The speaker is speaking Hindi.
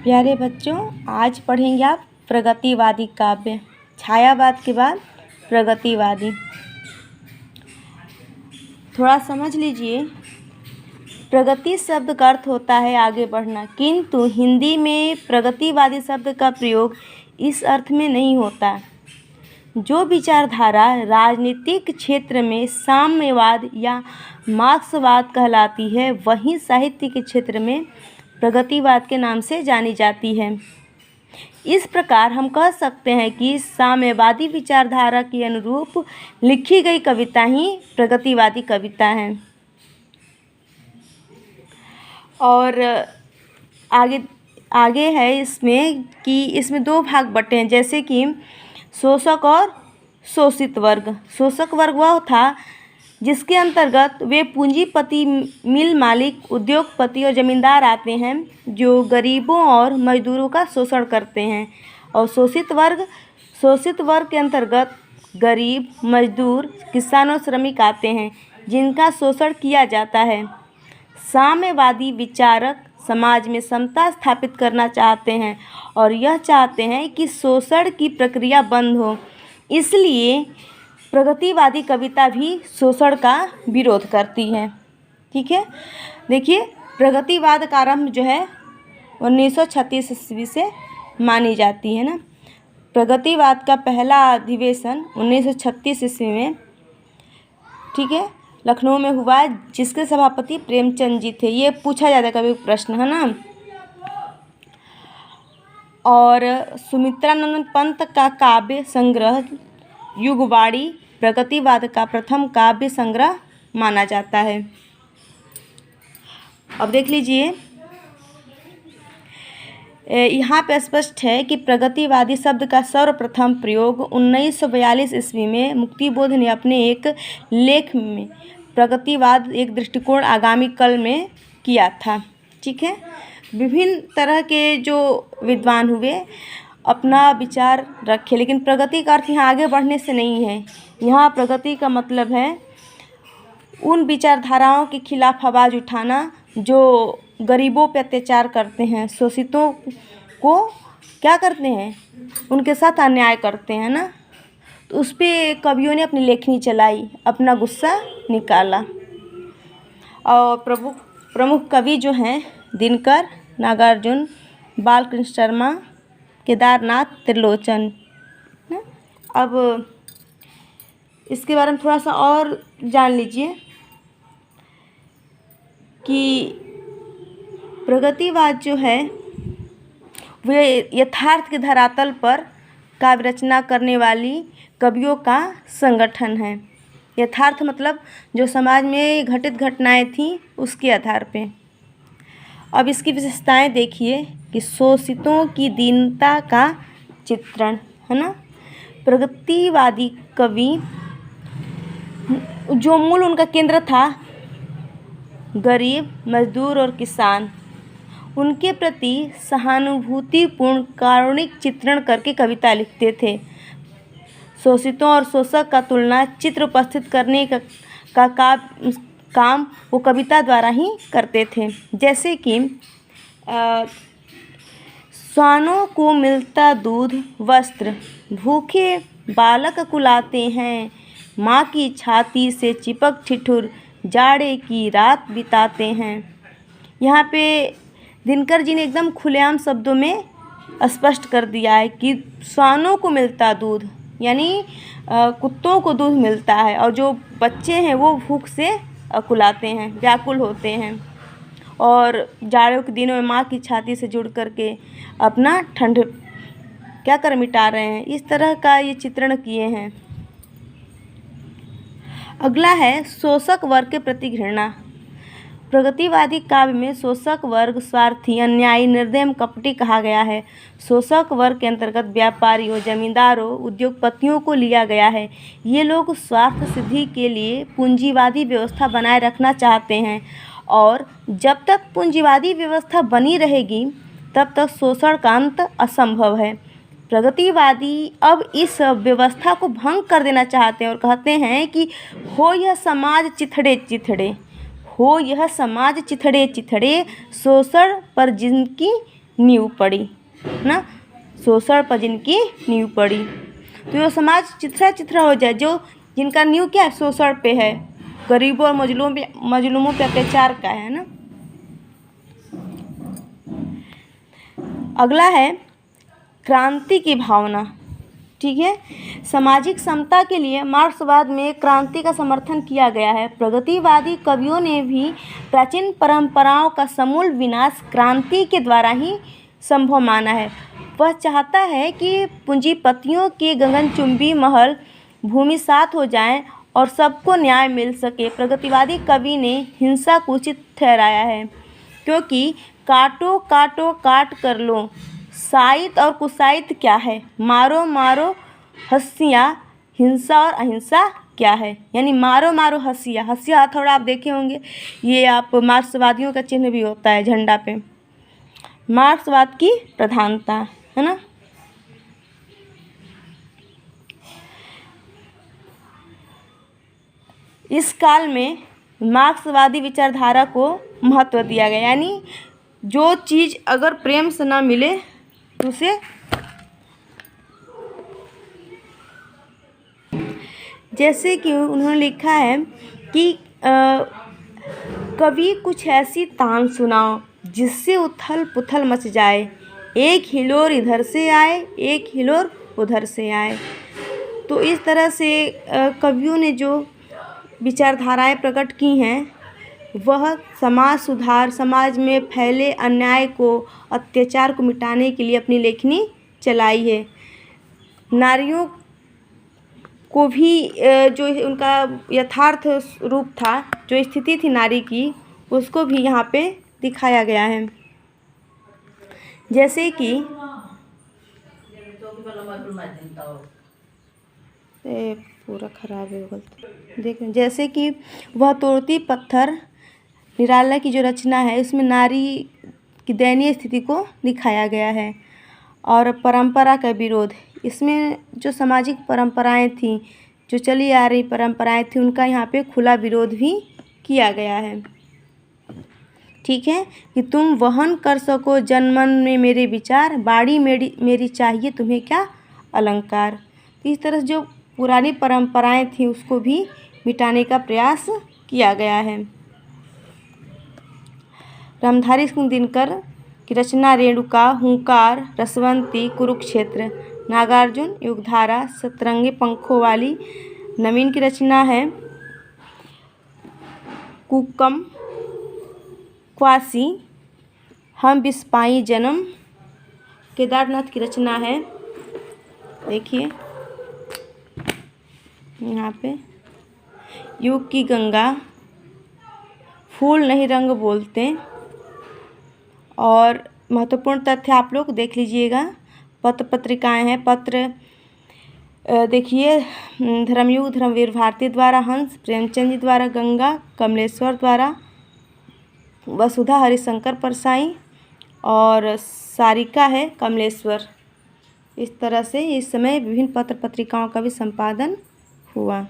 प्यारे बच्चों, आज पढ़ेंगे आप प्रगतिवादी काव्य। छायावाद के बाद प्रगतिवादी। थोड़ा समझ लीजिए। प्रगति शब्द का अर्थ होता है आगे बढ़ना, किंतु हिंदी में प्रगतिवादी शब्द का प्रयोग इस अर्थ में नहीं होता। जो विचारधारा राजनीतिक क्षेत्र में साम्यवाद या मार्क्सवाद कहलाती है, वही साहित्य के क्षेत्र में प्रगतिवाद के नाम से जानी जाती है। इस प्रकार हम कह सकते हैं कि साम्यवादी विचारधारा के अनुरूप लिखी गई कविता ही प्रगतिवादी कविता है। और आगे है इसमें कि इसमें दो भाग बटे हैं, जैसे कि शोषक और शोषित वर्ग। शोषक वर्ग वह था जिसके अंतर्गत वे पूंजीपति, मिल मालिक, उद्योगपति और जमींदार आते हैं, जो गरीबों और मजदूरों का शोषण करते हैं। और शोषित वर्ग के अंतर्गत गरीब, मजदूर, किसान और श्रमिक आते हैं, जिनका शोषण किया जाता है। साम्यवादी विचारक समाज में समता स्थापित करना चाहते हैं और यह चाहते हैं कि शोषण की प्रक्रिया बंद हो। इसलिए प्रगतिवादी कविता भी शोषण का विरोध करती है। ठीक है, देखिए, प्रगतिवाद का आरंभ जो है 1936 ईस्वी से मानी जाती है ना। प्रगतिवाद का पहला अधिवेशन 1936 ईस्वी में, ठीक है, लखनऊ में हुआ, जिसके सभापति प्रेमचंद जी थे। ये पूछा जाता है कभी प्रश्न, है ना। और सुमित्रानंद पंत का काव्य संग्रह युगवाणी प्रगतिवाद का प्रथम काव्य संग्रह माना जाता है। अब देख लीजिए, यहाँ पे स्पष्ट है कि प्रगतिवादी शब्द का सर्वप्रथम प्रयोग 1942 ईस्वी में मुक्तिबोध ने अपने एक लेख में प्रगतिवाद एक दृष्टिकोण आगामी कल में किया था। ठीक है, विभिन्न तरह के जो विद्वान हुए अपना विचार रखे, लेकिन प्रगति का अर्थ यहाँ आगे बढ़ने से नहीं है। यहाँ प्रगति का मतलब है उन विचारधाराओं के खिलाफ आवाज़ उठाना जो गरीबों पे अत्याचार करते हैं, शोषितों को क्या करते हैं, उनके साथ अन्याय करते हैं ना। तो उस पर कवियों ने अपनी लेखनी चलाई, अपना गुस्सा निकाला। और प्रमुख कवि जो हैं दिनकर, नागार्जुन, बालकृष्ण शर्मा, केदारनाथ, त्रिलोचन। अब इसके बारे में थोड़ा सा और जान लीजिए कि प्रगतिवाद जो है वे यथार्थ के धरातल पर काव्य रचना करने वाली कवियों का संगठन है। यथार्थ मतलब जो समाज में घटित घटनाएं थीं उसके आधार पे। अब इसकी विशेषताएं देखिए कि शोषितों की दीनता का चित्रण, है ना। प्रगतिवादी कवि जो मूल उनका केंद्र था गरीब, मजदूर और किसान, उनके प्रति सहानुभूतिपूर्ण कारुणिक चित्रण करके कविता लिखते थे। शोषितों और शोषक का तुलना चित्र उपस्थित करने का काम वो कविता द्वारा ही करते थे। जैसे कि श्वानों को मिलता दूध वस्त्र, भूखे बालक कुलाते हैं, माँ की छाती से चिपक ठिठुर जाड़े की रात बिताते हैं। यहाँ पे दिनकर जी ने एकदम खुलेआम शब्दों में स्पष्ट कर दिया है कि श्वानों को मिलता दूध, यानी कुत्तों को दूध मिलता है, और जो बच्चे हैं वो भूख से कुलाते हैं, व्याकुल होते हैं, और जाड़ों के दिनों में माँ की छाती से जुड़ करके अपना ठंड क्या कर मिटा रहे हैं। इस तरह का ये चित्रण किए हैं। अगला है शोषक वर्ग के प्रति घृणा। प्रगतिवादी काव्य में शोषक वर्ग स्वार्थी, अन्यायी, निर्दयी, कपटी कहा गया है। शोषक वर्ग के अंतर्गत व्यापारियों, जमींदारों, उद्योगपतियों को लिया गया है। ये लोग स्वार्थ सिद्धि के लिए पूंजीवादी व्यवस्था बनाए रखना चाहते हैं, और जब तक पूंजीवादी व्यवस्था बनी रहेगी तब तक शोषण का अंत असंभव है। प्रगतिवादी अब इस व्यवस्था को भंग कर देना चाहते हैं और कहते हैं कि हो यह समाज चिथड़े चिथड़े, हो यह समाज चिथड़े चिथड़े, शोषण पर जिनकी नींव पड़ी, है ना, शोषण पर जिनकी नींव पड़ी। तो जो समाज चिथड़ा चिथड़ा हो जाए, जो जिनका नींव क्या है, शोषण पे है, गरीबों और मजलूमों पे अत्याचार का है ना। अगला है क्रांति की भावना। ठीक है, सामाजिक समता के लिए मार्क्सवाद में क्रांति का समर्थन किया गया है। प्रगतिवादी कवियों ने भी प्राचीन परंपराओं का समूल विनाश क्रांति के द्वारा ही संभव माना है। वह चाहता है कि पूंजीपतियों के गगनचुंबी महल भूमिसात हो जाएं और सबको न्याय मिल सके। प्रगतिवादी कवि ने हिंसा को उचित ठहराया है, क्योंकि काटो काटो काट कर लो, साहित्य और कुसाहित्य क्या है, मारो मारो हंसिया, हिंसा और अहिंसा क्या है। यानी मारो मारो हंसिया, हंसिया हथौड़ा आप देखे होंगे, ये आप मार्क्सवादियों का चिन्ह भी होता है झंडा पे। मार्क्सवाद की प्रधानता, है ना। इस काल में मार्क्सवादी विचारधारा को महत्व दिया गया, यानी जो चीज़ अगर प्रेम से ना मिले तो उसे, जैसे कि उन्होंने लिखा है कि कभी कुछ ऐसी तान सुनाओ जिससे उथल पुथल मच जाए, एक हिलोर इधर से आए एक हिलोर उधर से आए। तो इस तरह से कवियों ने जो विचारधाराएं प्रकट की हैं, वह समाज सुधार, समाज में फैले अन्याय को, अत्याचार को मिटाने के लिए अपनी लेखनी चलाई है। नारियों को भी जो उनका यथार्थ रूप था, जो स्थिति थी नारी की, उसको भी यहाँ पे दिखाया गया है। जैसे कि पूरा खराब है गलती देखें, जैसे कि वह तोड़ती पत्थर निराला की जो रचना है, उसमें नारी की दयनीय स्थिति को दिखाया गया है। और परंपरा का विरोध, इसमें जो सामाजिक परंपराएं थीं, जो चली आ रही परंपराएं थी, उनका यहाँ पे खुला विरोध भी किया गया है। ठीक है, कि तुम वहन कर सको जनमन में मेरे विचार, बाड़ी मेरी चाहिए तुम्हें क्या अलंकार। इस तरह से जो पुरानी परंपराएं थी उसको भी मिटाने का प्रयास किया गया है। रामधारी सिंह दिनकर की रचना रेणुका, हुंकार, रसवंती, कुरुक्षेत्र, नागार्जुन, युगधारा, सतरंगी पंखों वाली। नवीन की रचना है कुकम, क्वासी, हम बिस्पाई जन्म। केदारनाथ की रचना है, देखिए यहाँ पे, युग की गंगा, फूल नहीं रंग बोलते। और महत्वपूर्ण तथ्य आप लोग देख लीजिएगा। पत्र पत्रिकाएं हैं, पत्र देखिए, धर्मयुग धर्मवीर भारती द्वारा हंस, प्रेमचंद जी द्वारा गंगा, कमलेश्वर द्वारा वसुधा हरिशंकर परसाई, और सारिका है कमलेश्वर। इस तरह से इस समय विभिन्न पत्र पत्रिकाओं का भी संपादन हुआ।